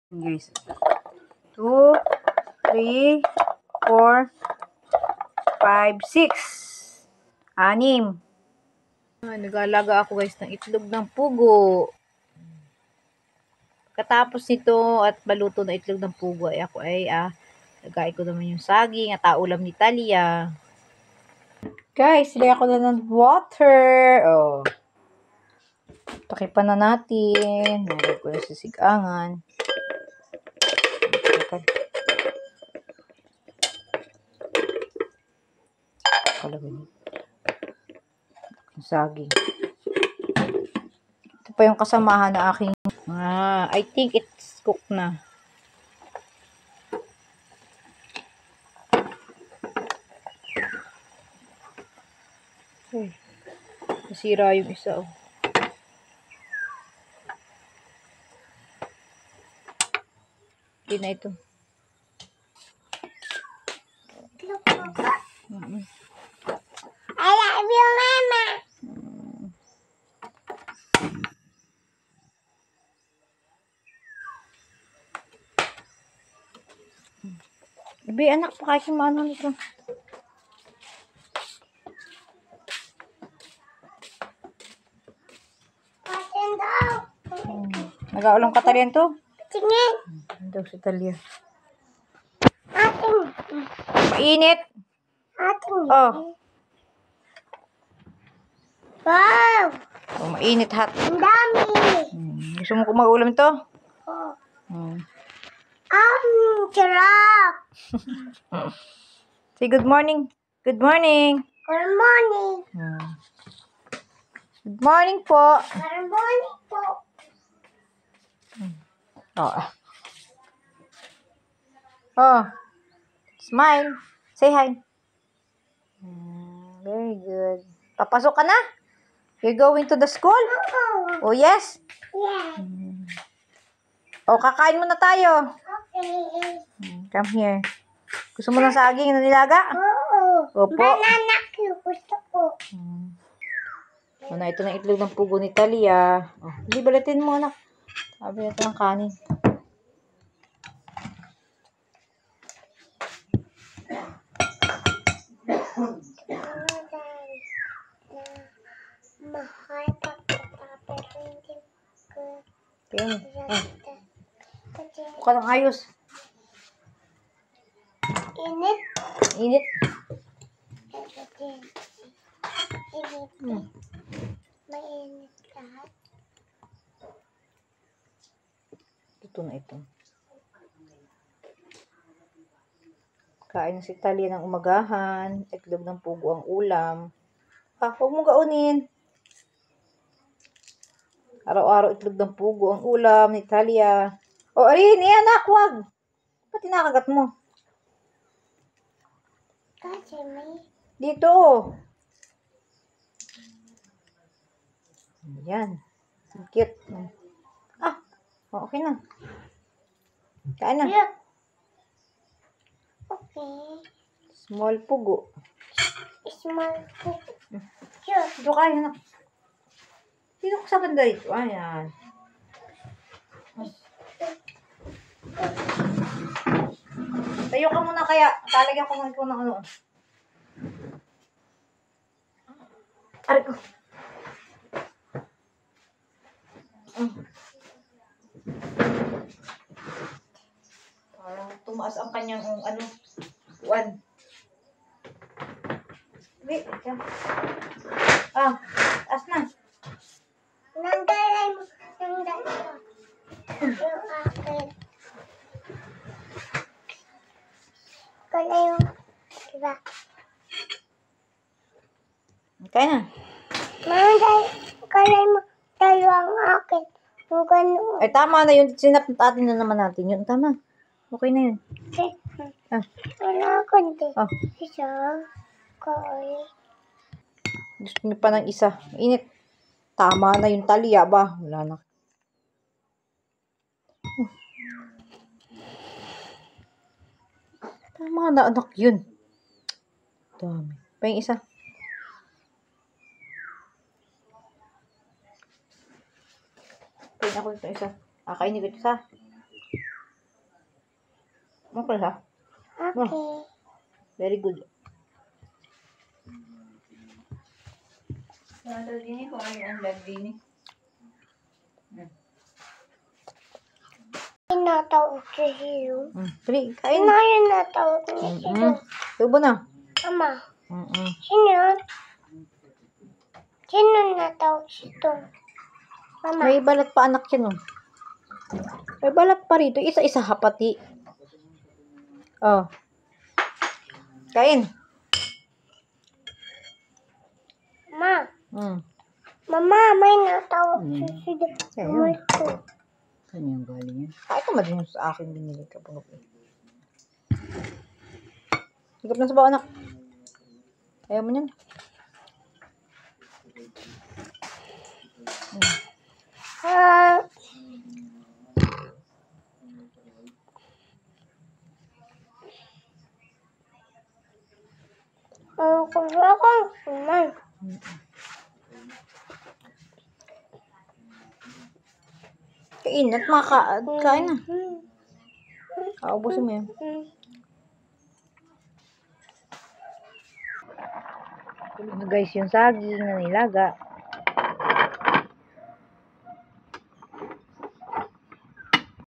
Guys. 2, 3, 4, 5, 6. 6. Nag-aalaga ako guys ng itlog ng pugo. Katapos nito at baluto na itlog ng pugo ay ako ay lagay ko naman yung saging at ulam ni Talia. Guys, silay ako na ng water. Oh. Takipan na natin. Nalagay ko na sisigangan. Kalagay niyo. Saging. Ito pa yung kasamahan na aking I think it's cooked na. Uy, nasira yung isa oh. Hindi na ito. I love you, Mama. Ibi, anak, pakasin mo ano nito. Patin daw. Nag-aulang ka Talia to? Tingin. Daw si Talia. Atin. Mainit. Atin. Oh. Wow. Oh, mainit hot. Ang dami. Gusto mo kung mag-ulam ito? Oh. Hmm. Sarap. Say good morning. Good morning. Good morning. Good morning po. Good morning po. Oh. Oh. Smile. Say hi. Very good. Papasok ka na? You're going to the school? Oh, yes? Yeah. Oh, kakain muna tayo. Okay. Come here. Gusto mo ng saging na nilaga? Oo. Opo. Banana cue. Gusto ko. Ano, ito na itlog ng pugo ni Talia. Oh, hindi balatin mo, anak. Sabi natin ng kanin. Mahal pagkatapos hindi ko. Tingnan mo. Buka ng ayos. Init. Init. Init. Mainit lahat. Ito na ito. Kain na si Talia ng umagahan. Itlog ng pugo ang ulam. Huwag mong gaunin. Araw-araw itlog ng pugo ang ulam ni Talia. Oh, arin, anak, wag. Ba't tinakagat mo? Kasi may Dito. Ayan. Cute. Okay na. Kain na. cute. Okay. Small pugo. Small food. Cute. Dito kain, anak. Dito ko sa banda dito. Ayan. Tayo ka muna kaya. Talagyan ko ng ano. Aray ko. Parang tumaas ang kanyang uwan. Wait, taas na. Nanggalay mo. Nanggalay mo. Yung akin. Kalay mo. Diba? Kaya na. Kalay mo. Dalawang akin. Yung gano'n. Ay, tama na yun. Sinapit na naman natin yun. Tama. Okay na yun. Wala kundi. Oh. Isa. Kaya. Gusto niyo pa ng isa. Init. Tama na yung Talia ba? Wala na. Tama na anak yun. Dami. Pa yung isa. Pain ako ito isa. Kainin ko ito isa. Okay ha? Okay. Very good. Nasa din kung ano ang lagdini. Tinatawag si Hiro. Pre, kain. Sino yung natawag niya si Hiro? Tubo na. Ama, Mm-mm. sino yun? Sino natawag si Hiro? Mama, May balat pa anak yan, oh. May balat pa rito. Isa-isa hapati. Oh. Kain. Ma. Mm. Mama, may natawag si Hiro. Ayun. Ito. Saan yung galing yan? Ay, ito madin yung sa akin binili ka. Higap na sa bawah, anak. Ayaw mo yan. Ah. Kuya ko, kumain. Kain at kain na. Kaubusin mo yan. Ito guys, yung saging na nilaga.